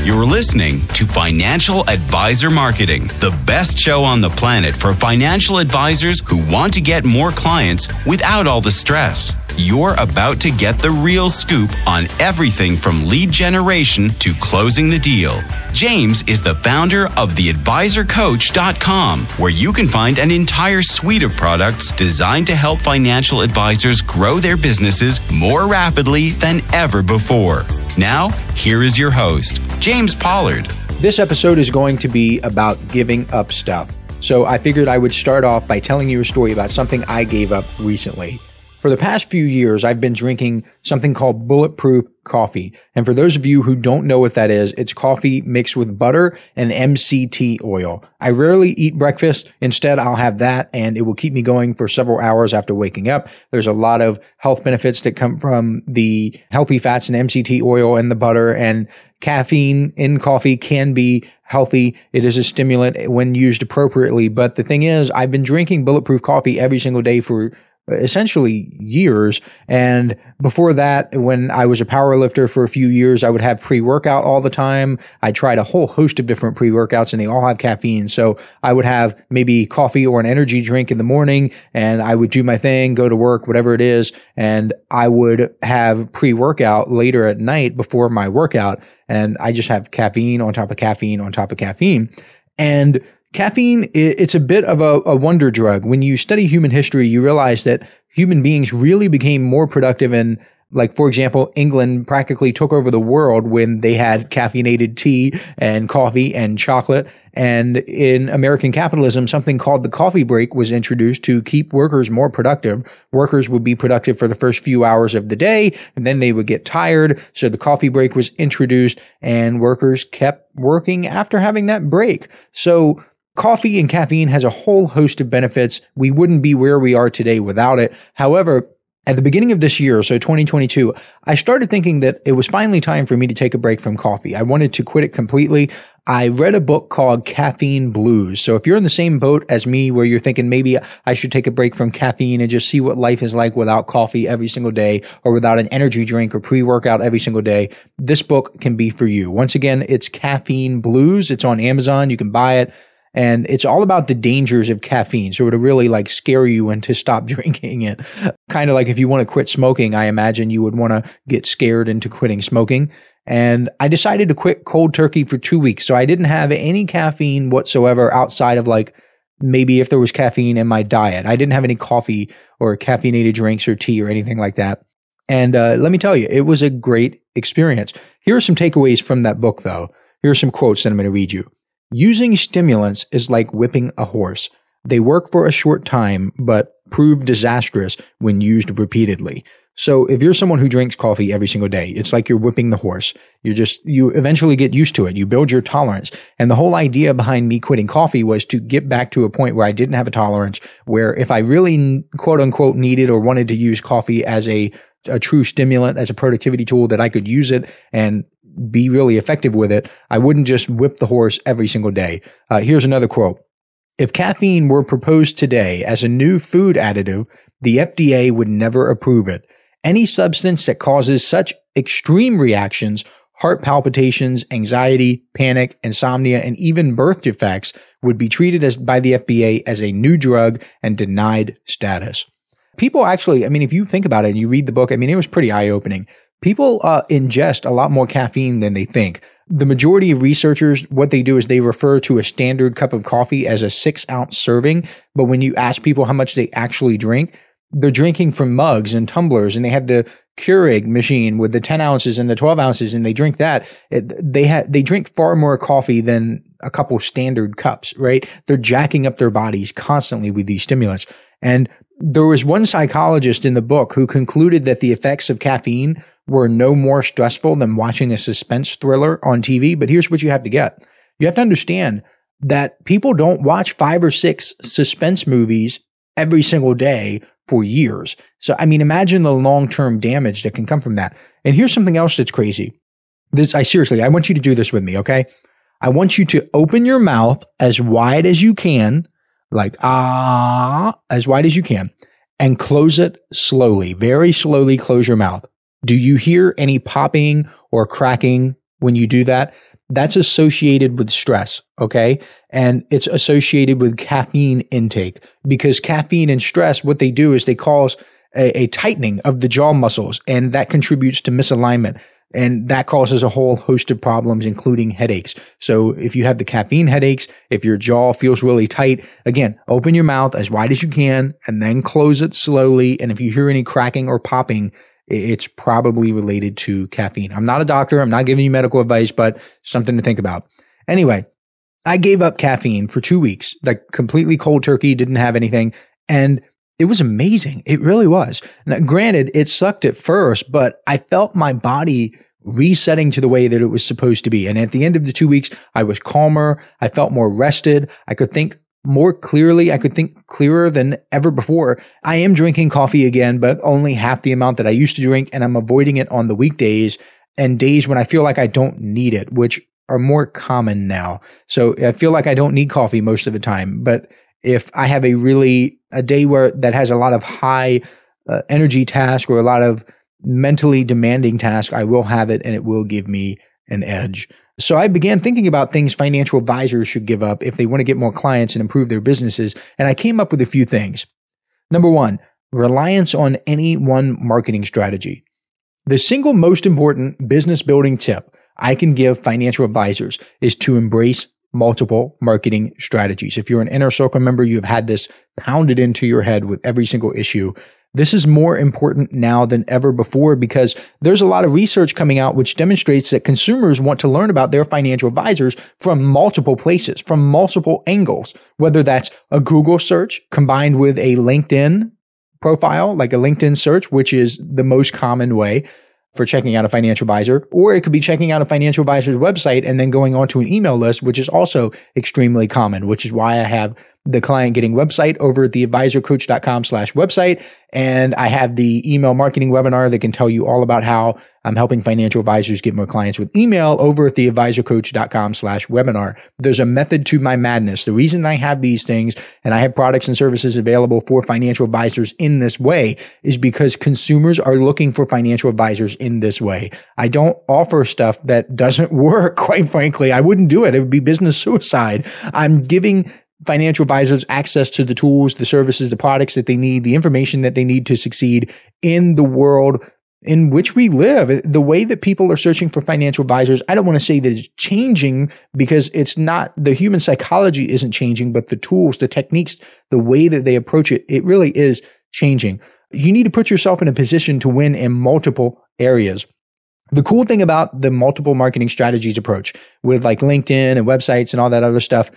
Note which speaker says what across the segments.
Speaker 1: You're listening to Financial Advisor Marketing, the best show on the planet for financial advisors who want to get more clients without all the stress. You're about to get the real scoop on everything from lead generation to closing the deal. James is the founder of theadvisorcoach.com, where you can find an entire suite of products designed to help financial advisors grow their businesses more rapidly than ever before. Now, here is your host, James Pollard.
Speaker 2: This episode is going to be about giving up stuff. So I figured I would start off by telling you a story about something I gave up recently. For the past few years, I've been drinking something called Bulletproof Coffee. And for those of you who don't know what that is, it's coffee mixed with butter and MCT oil. I rarely eat breakfast. Instead, I'll have that and it will keep me going for several hours after waking up. There's a lot of health benefits that come from the healthy fats and MCT oil and the butter, and caffeine in coffee can be healthy. It is a stimulant when used appropriately. But the thing is, I've been drinking Bulletproof Coffee every single day for essentially years. And before that, when I was a power lifter for a few years, I would have pre-workout all the time. I tried a whole host of different pre-workouts and they all have caffeine. So I would have maybe coffee or an energy drink in the morning and I would do my thing, go to work, whatever it is. And I would have pre-workout later at night before my workout. And I just have caffeine on top of caffeine on top of caffeine. And caffeine, it's a bit of a wonder drug. When you study human history, you realize that human beings really became more productive and, like, for example, England practically took over the world when they had caffeinated tea and coffee and chocolate. And in American capitalism, something called the coffee break was introduced to keep workers more productive. Workers would be productive for the first few hours of the day, and then they would get tired. So the coffee break was introduced, and workers kept working after having that break. So coffee and caffeine has a whole host of benefits. We wouldn't be where we are today without it. However, at the beginning of this year, so 2022, I started thinking that it was finally time for me to take a break from coffee. I wanted to quit it completely. I read a book called Caffeine Blues. So if you're in the same boat as me where you're thinking maybe I should take a break from caffeine and just see what life is like without coffee every single day or without an energy drink or pre-workout every single day, this book can be for you. Once again, it's Caffeine Blues. It's on Amazon. You can buy it. And it's all about the dangers of caffeine. So it'll really like scare you into stop drinking it. Kind of like if you want to quit smoking, I imagine you would want to get scared into quitting smoking. And I decided to quit cold turkey for 2 weeks. So I didn't have any caffeine whatsoever outside of like maybe if there was caffeine in my diet. I didn't have any coffee or caffeinated drinks or tea or anything like that. And let me tell you, it was a great experience. Here are some takeaways from that book, though. Here are some quotes that I'm going to read you. Using stimulants is like whipping a horse. They work for a short time, but prove disastrous when used repeatedly. So if you're someone who drinks coffee every single day, it's like you're whipping the horse. You eventually get used to it. You build your tolerance. And the whole idea behind me quitting coffee was to get back to a point where I didn't have a tolerance, where if I really quote unquote needed or wanted to use coffee as a true stimulant, as a productivity tool, that I could use it and be really effective with it, I wouldn't just whip the horse every single day. Here's another quote. If caffeine were proposed today as a new food additive, the FDA would never approve it. Any substance that causes such extreme reactions, heart palpitations, anxiety, panic, insomnia, and even birth defects would be treated by the FDA as a new drug and denied status. People actually, if you think about it and you read the book, it was pretty eye-opening. People ingest a lot more caffeine than they think. The majority of researchers, what they do is they refer to a standard cup of coffee as a 6-ounce serving. But when you ask people how much they actually drink, they're drinking from mugs and tumblers, and they have the Keurig machine with the 10 ounces and the 12 ounces, and they drink that. They drink far more coffee than a couple standard cups, right? They're jacking up their bodies constantly with these stimulants. And there was one psychologist in the book who concluded that the effects of caffeine were no more stressful than watching a suspense thriller on TV. But here's what you have to get. You have to understand that people don't watch 5 or 6 suspense movies every single day for years. So, imagine the long-term damage that can come from that. And here's something else that's crazy. I want you to do this with me, okay? I want you to open your mouth as wide as you can, like, as wide as you can, and close it slowly, very slowly close your mouth. Do you hear any popping or cracking when you do that? that's associated with stress, okay? And it's associated with caffeine intake, because caffeine and stress, what they do is they cause a tightening of the jaw muscles, and that contributes to misalignment. And that causes a whole host of problems, including headaches. So if you have the caffeine headaches, if your jaw feels really tight, again, open your mouth as wide as you can and then close it slowly. And if you hear any cracking or popping, it's probably related to caffeine. I'm not a doctor. I'm not giving you medical advice, but something to think about. Anyway, I gave up caffeine for 2 weeks, like completely cold turkey, didn't have anything. And it was amazing. It really was. Now, granted, it sucked at first, but I felt my body resetting to the way that it was supposed to be. And at the end of the 2 weeks, I was calmer. I felt more rested. I could think more clearly. I could think clearer than ever before. I am drinking coffee again, but only half the amount that I used to drink. And I'm avoiding it on the weekdays and days when I feel like I don't need it, which are more common now. So I feel like I don't need coffee most of the time. But if I have a day where that has a lot of high energy task or a lot of mentally demanding task, I will have it and it will give me an edge. So I began thinking about things financial advisors should give up if they want to get more clients and improve their businesses. And I came up with a few things. Number one, reliance on any one marketing strategy. The single most important business building tip I can give financial advisors is to embrace multiple marketing strategies. If you're an Inner Circle member, you've had this pounded into your head with every single issue. This is more important now than ever before because there's a lot of research coming out which demonstrates that consumers want to learn about their financial advisors from multiple places, from multiple angles, whether that's a Google search combined with a LinkedIn profile, like a LinkedIn search, which is the most common way for checking out a financial advisor, or it could be checking out a financial advisor's website and then going onto an email list, which is also extremely common, which is why I have the client getting website over at theadvisorcoach.com/website. And I have the email marketing webinar that can tell you all about how I'm helping financial advisors get more clients with email over at theadvisorcoach.com/webinar. There's a method to my madness. The reason I have these things and I have products and services available for financial advisors in this way is because consumers are looking for financial advisors in this way. I don't offer stuff that doesn't work, quite frankly. I wouldn't do it. It would be business suicide. I'm giving financial advisors access to the tools, the services, the products that they need, the information that they need to succeed in the world in which we live. The way that people are searching for financial advisors, I don't want to say that it's changing because it's not, the human psychology isn't changing, but the tools, the techniques, the way that they approach it, it really is changing. You need to put yourself in a position to win in multiple areas. The cool thing about the multiple marketing strategies approach with like LinkedIn and websites and all that other stuff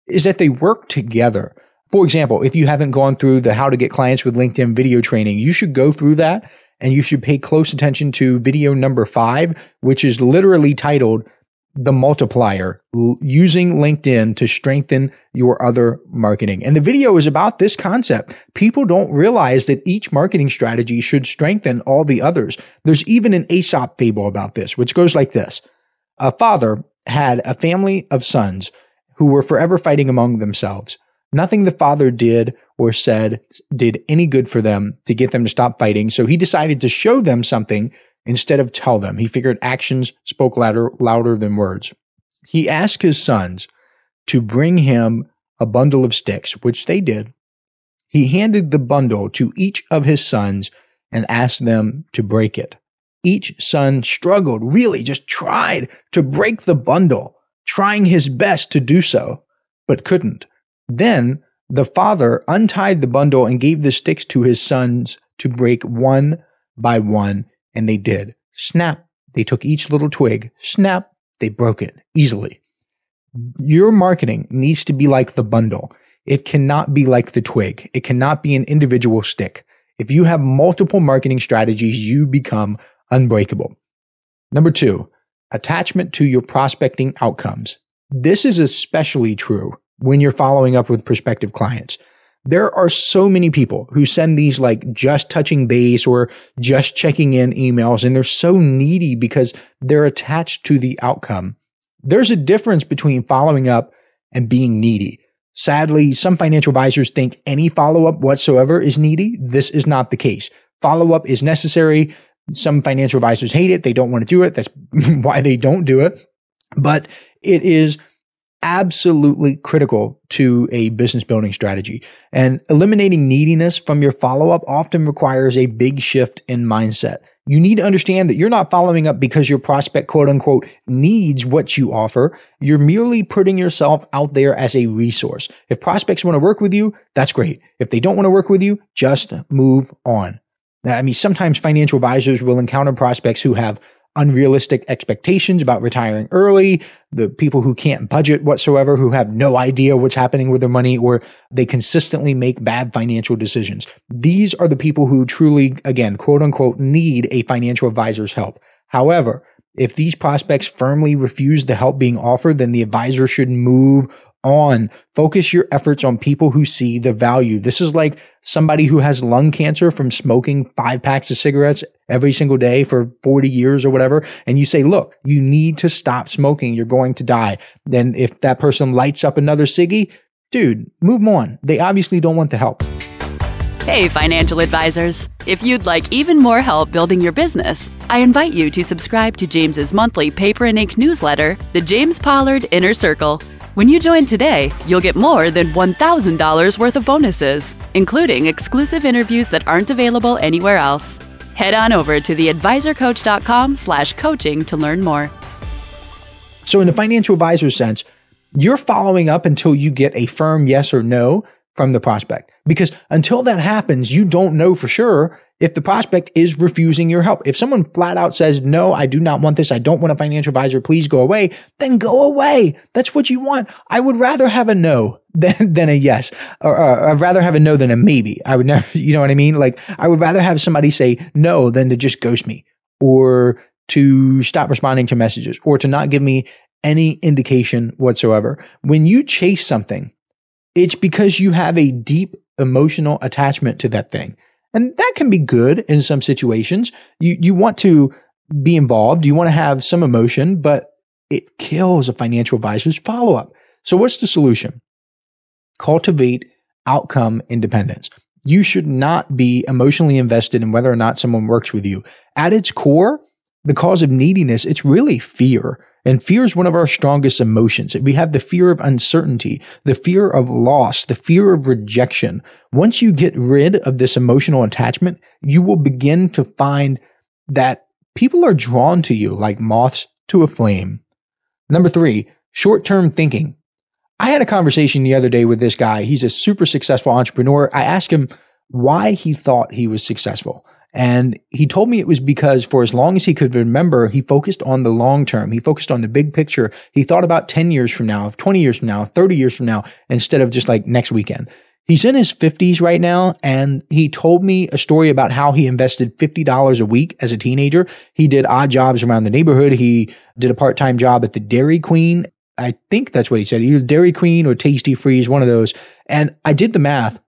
Speaker 2: is that they work together. For example, if you haven't gone through the How to Get Clients with LinkedIn video training, you should go through that and you should pay close attention to video number 5, which is literally titled The Multiplier, using LinkedIn to strengthen your other marketing. And the video is about this concept. People don't realize that each marketing strategy should strengthen all the others. There's even an Aesop fable about this, which goes like this. A father had a family of sons who were forever fighting among themselves. Nothing the father did or said did any good for them to get them to stop fighting, so he decided to show them something instead of tell them. He figured actions spoke louder than words. He asked his sons to bring him a bundle of sticks, which they did. He handed the bundle to each of his sons and asked them to break it. Each son struggled, really just tried to break the bundle, trying his best to do so, but couldn't. Then the father untied the bundle and gave the sticks to his sons to break one by one, and they did. Snap, they took each little twig. Snap, they broke it easily. Your marketing needs to be like the bundle. It cannot be like the twig. It cannot be an individual stick. If you have multiple marketing strategies, you become unbreakable. Number 2, attachment to your prospecting outcomes. This is especially true when you're following up with prospective clients. There are so many people who send these like just touching base or just checking in emails, and they're so needy because they're attached to the outcome. There's a difference between following up and being needy. Sadly, some financial advisors think any follow-up whatsoever is needy. This is not the case. Follow-up is necessary. Some financial advisors hate it. They don't want to do it. That's why they don't do it. But it is absolutely critical to a business building strategy. And eliminating neediness from your follow-up often requires a big shift in mindset. You need to understand that you're not following up because your prospect, quote unquote, needs what you offer. You're merely putting yourself out there as a resource. If prospects want to work with you, that's great. If they don't want to work with you, just move on. Now, I mean, sometimes financial advisors will encounter prospects who have unrealistic expectations about retiring early, the people who can't budget whatsoever, who have no idea what's happening with their money, or they consistently make bad financial decisions. These are the people who truly, again, quote unquote, need a financial advisor's help. However, if these prospects firmly refuse the help being offered, then the advisor should move on. Focus your efforts on people who see the value. This is like somebody who has lung cancer from smoking 5 packs of cigarettes every single day for 40 years or whatever. And you say, look, you need to stop smoking. You're going to die. Then if that person lights up another ciggy, dude, move on. They obviously don't want the help.
Speaker 3: Hey, financial advisors. If you'd like even more help building your business, I invite you to subscribe to James's monthly paper and ink newsletter, The James Pollard Inner Circle. When you join today, you'll get more than $1,000 worth of bonuses, including exclusive interviews that aren't available anywhere else. Head on over to theadvisorcoach.com/coaching to learn more.
Speaker 2: So in the financial advisor sense, you're following up until you get a firm yes or no from the prospect. Because until that happens, you don't know for sure if the prospect is refusing your help. If someone flat out says, no, I do not want this, I don't want a financial advisor, please go away, then go away. That's what you want. I would rather have a no than a yes, or I'd rather have a no than a maybe. I would never, you know what I mean? Like, I would rather have somebody say no than to just ghost me, or to stop responding to messages, or to not give me any indication whatsoever. When you chase something, it's because you have a deep emotional attachment to that thing. And that can be good in some situations. You want to be involved. You want to have some emotion, but it kills a financial advisor's follow-up. So what's the solution? Cultivate outcome independence. You should not be emotionally invested in whether or not someone works with you. At its core, the cause of neediness, it's really fear. And fear is one of our strongest emotions. We have the fear of uncertainty, the fear of loss, the fear of rejection. Once you get rid of this emotional attachment, you will begin to find that people are drawn to you like moths to a flame. Number 3, short-term thinking. I had a conversation the other day with this guy. He's a super successful entrepreneur. I asked him why he thought he was successful. And he told me it was because for as long as he could remember, he focused on the long term. He focused on the big picture. He thought about 10 years from now, 20 years from now, 30 years from now, instead of just like next weekend. He's in his 50s right now, and he told me a story about how he invested $50 a week as a teenager. He did odd jobs around the neighborhood. He did a part-time job at the Dairy Queen. I think that's what he said. Either Dairy Queen or Tasty Freeze, one of those. And I did the math,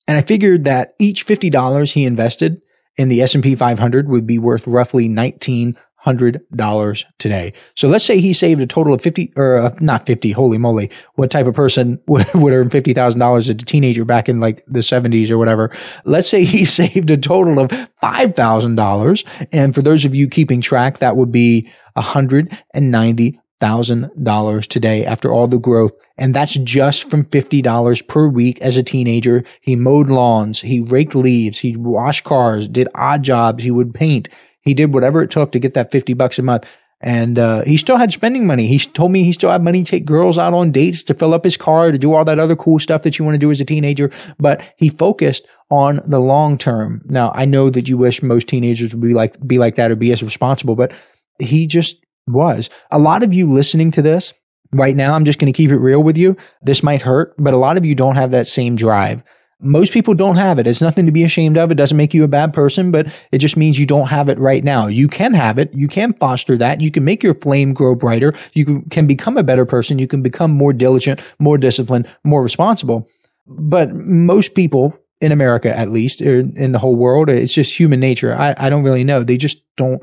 Speaker 2: and I figured that each $50 he invested in the S&P 500 would be worth roughly $1,900 today. So let's say he saved a total of 50, or not 50, holy moly. What type of person would earn $50,000 as a teenager back in like the 70s or whatever? Let's say he saved a total of $5,000. And for those of you keeping track, that would be $190,000 today after all the growth. And that's just from $50 per week as a teenager. He mowed lawns, he raked leaves, he washed cars, did odd jobs, he would paint. He did whatever it took to get that $50 a month. And he still had spending money. He told me he still had money to take girls out on dates, to fill up his car, to do all that other cool stuff that you want to do as a teenager. But he focused on the long term. Now, I know that you wish most teenagers would be like that or be as responsible, but he just was. A lot of you listening to this right now, I'm just going to keep it real with you. This might hurt, but a lot of you don't have that same drive. Most people don't have it. It's nothing to be ashamed of. It doesn't make you a bad person, but it just means you don't have it right now. You can have it. You can foster that. You can make your flame grow brighter. You can become a better person. You can become more diligent, more disciplined, more responsible. But most people in America, at least, or in the whole world, it's just human nature. I don't really know. They just don't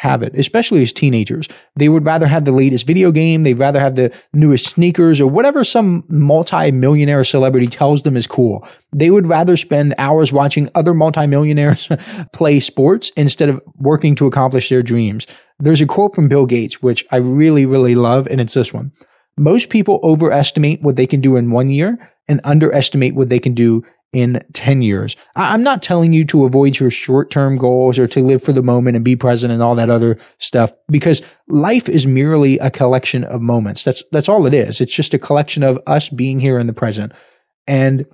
Speaker 2: have it, especially as teenagers. They would rather have the latest video game. They'd rather have the newest sneakers or whatever some multi-millionaire celebrity tells them is cool. They would rather spend hours watching other multi-millionaires play sports instead of working to accomplish their dreams. There's a quote from Bill Gates, which I really, really love, and it's this one. Most people overestimate what they can do in 1 year and underestimate what they can do in 10 years. I'm not telling you to avoid your short-term goals or to live for the moment and be present and all that other stuff, because life is merely a collection of moments. That's all it is. It's just a collection of us being here in the present. And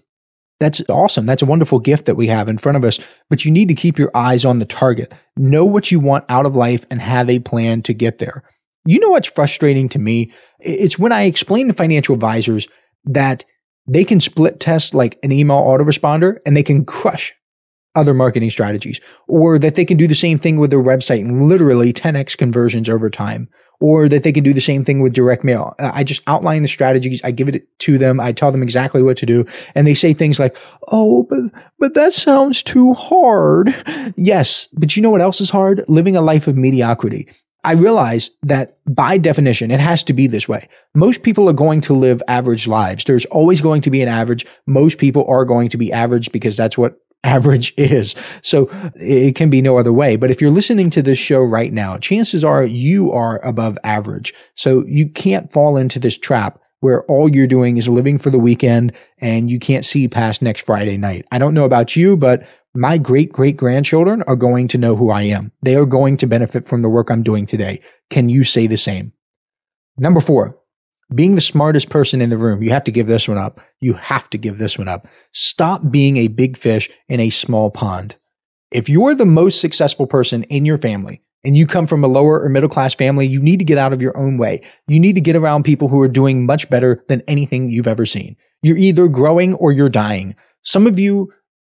Speaker 2: that's awesome. That's a wonderful gift that we have in front of us, but you need to keep your eyes on the target. Know what you want out of life and have a plan to get there. You know what's frustrating to me? It's when I explain to financial advisors that they can split test like an email autoresponder and they can crush other marketing strategies, or that they can do the same thing with their website and literally 10x conversions over time, or that they can do the same thing with direct mail. I just outline the strategies. I give it to them. I tell them exactly what to do. And they say things like, oh, but that sounds too hard. Yes. But you know what else is hard? Living a life of mediocrity. I realize that by definition, it has to be this way. Most people are going to live average lives. There's always going to be an average. Most people are going to be average because that's what average is. So it can be no other way. But if you're listening to this show right now, chances are you are above average. So you can't fall into this trap where all you're doing is living for the weekend and you can't see past next Friday night. I don't know about you, but my great-great-grandchildren are going to know who I am. They are going to benefit from the work I'm doing today. Can you say the same? Number 4, being the smartest person in the room. You have to give this one up. You have to give this one up. Stop being a big fish in a small pond. If you're the most successful person in your family and you come from a lower or middle class family, you need to get out of your own way. You need to get around people who are doing much better than anything you've ever seen. You're either growing or you're dying. Some of you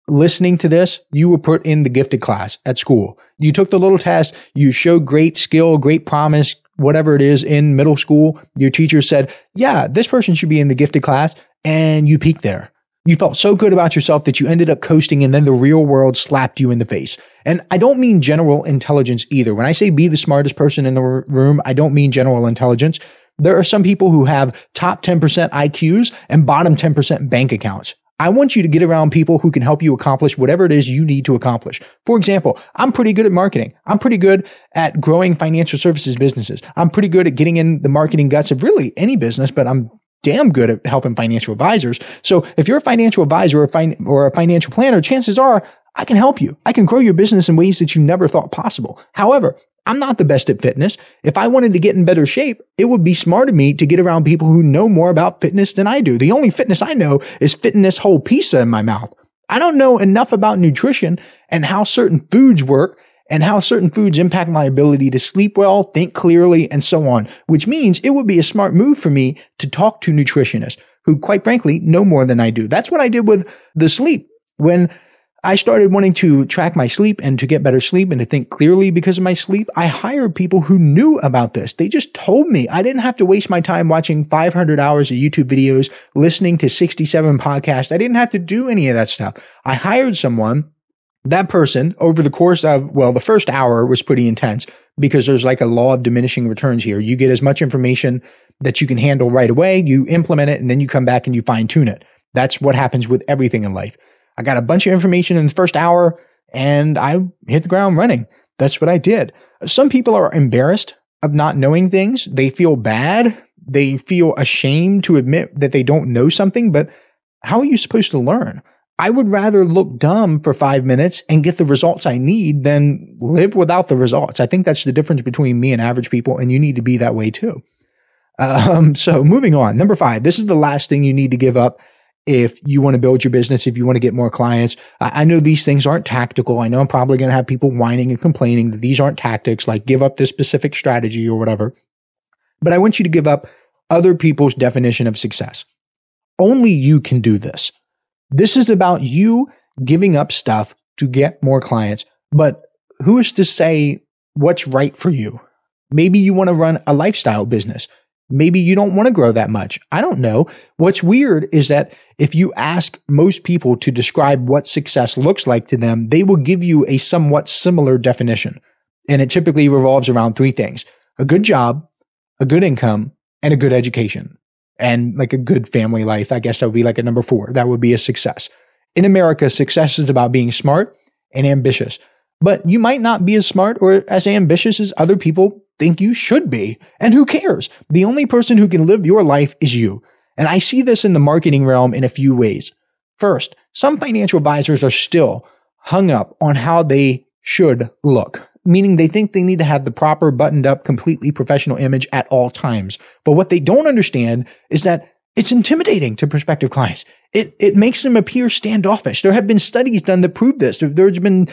Speaker 2: listening to this, you were put in the gifted class at school. You took the little test, you showed great skill, great promise, whatever it is in middle school. Your teacher said, yeah, this person should be in the gifted class, and you peaked there. You felt so good about yourself that you ended up coasting, and then the real world slapped you in the face. And I don't mean general intelligence either. When I say be the smartest person in the room, I don't mean general intelligence. There are some people who have top 10% IQs and bottom 10% bank accounts. I want you to get around people who can help you accomplish whatever it is you need to accomplish. For example, I'm pretty good at marketing. I'm pretty good at growing financial services businesses. I'm pretty good at getting in the marketing guts of really any business, but I'm damn good at helping financial advisors. So if you're a financial advisor or a financial planner, chances are I can help you. I can grow your business in ways that you never thought possible. However, I'm not the best at fitness. If I wanted to get in better shape, it would be smart of me to get around people who know more about fitness than I do. The only fitness I know is fitting this whole pizza in my mouth. I don't know enough about nutrition and how certain foods work and how certain foods impact my ability to sleep well, think clearly, and so on, which means it would be a smart move for me to talk to nutritionists who, quite frankly, know more than I do. That's what I did with the sleep. When I started wanting to track my sleep and to get better sleep and to think clearly because of my sleep, I hired people who knew about this. They just told me. I didn't have to waste my time watching 500 hours of YouTube videos, listening to 67 podcasts. I didn't have to do any of that stuff. I hired someone. That person, over the course of, well, the first hour was pretty intense because there's like a law of diminishing returns here. You get as much information that you can handle right away, you implement it, and then you come back and you fine tune it. That's what happens with everything in life. I got a bunch of information in the first hour and I hit the ground running. That's what I did. Some people are embarrassed of not knowing things. They feel bad. They feel ashamed to admit that they don't know something, but how are you supposed to learn? I would rather look dumb for 5 minutes and get the results I need than live without the results. I think that's the difference between me and average people, and you need to be that way too. So moving on. Number 5, this is the last thing you need to give up if you want to build your business, if you want to get more clients. I know these things aren't tactical. I know I'm probably going to have people whining and complaining that these aren't tactics, like give up this specific strategy or whatever. But I want you to give up other people's definition of success. Only you can do this. This is about you giving up stuff to get more clients. But who is to say what's right for you? Maybe you want to run a lifestyle business. Maybe you don't want to grow that much. I don't know. What's weird is that if you ask most people to describe what success looks like to them, they will give you a somewhat similar definition. And it typically revolves around three things: a good job, a good income, and a good education. And like a good family life. I guess that would be like a number 4. That would be a success. In America, success is about being smart and ambitious. But you might not be as smart or as ambitious as other people think you should be. And who cares? The only person who can live your life is you. And I see this in the marketing realm in a few ways. First, some financial advisors are still hung up on how they should look, meaning they think they need to have the proper buttoned up, completely professional image at all times. But what they don't understand is that it's intimidating to prospective clients. It makes them appear standoffish. There have been studies done that prove this. There's been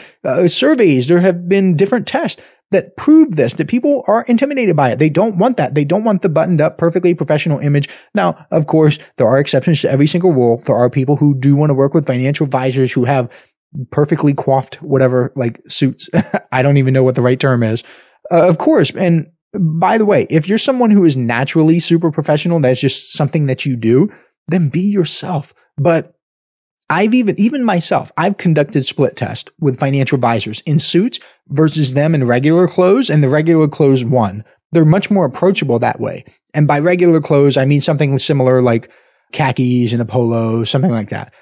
Speaker 2: surveys. There have been different tests that prove this, that people are intimidated by it. They don't want that. They don't want the buttoned up, perfectly professional image. Now, of course, there are exceptions to every single rule. There are people who do want to work with financial advisors who have perfectly coiffed, whatever, like suits. I don't even know what the right term is. Of course. And by the way, if you're someone who is naturally super professional, that's just something that you do, then be yourself. But I've even myself, I've conducted split tests with financial advisors in suits versus them in regular clothes, and the regular clothes won. They're much more approachable that way. And by regular clothes, I mean something similar like khakis and a polo, something like that.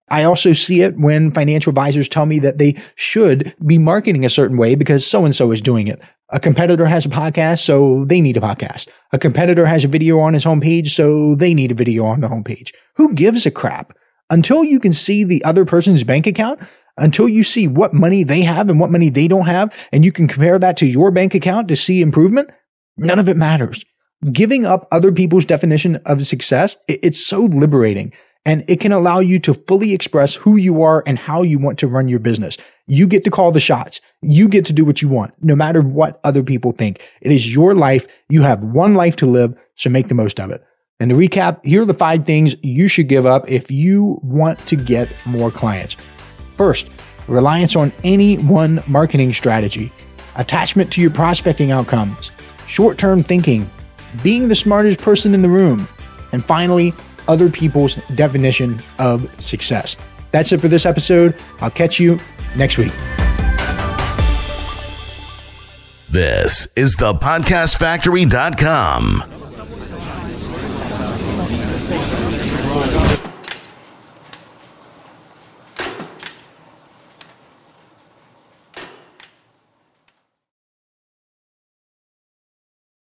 Speaker 2: I also see it when financial advisors tell me that they should be marketing a certain way because so-and-so is doing it. A competitor has a podcast, so they need a podcast. A competitor has a video on his homepage, so they need a video on the homepage. Who gives a crap? Until you can see the other person's bank account, until you see what money they have and what money they don't have, and you can compare that to your bank account to see improvement, none of it matters. Giving up other people's definition of success, it's so liberating. And it can allow you to fully express who you are and how you want to run your business. You get to call the shots. You get to do what you want, no matter what other people think. It is your life. You have one life to live, so make the most of it. And to recap, here are the 5 things you should give up if you want to get more clients. First, reliance on any one marketing strategy, attachment to your prospecting outcomes, short-term thinking, being the smartest person in the room, and finally, other people's definition of success. That's it for this episode. I'll catch you next week.
Speaker 4: This is thepodcastfactory.com.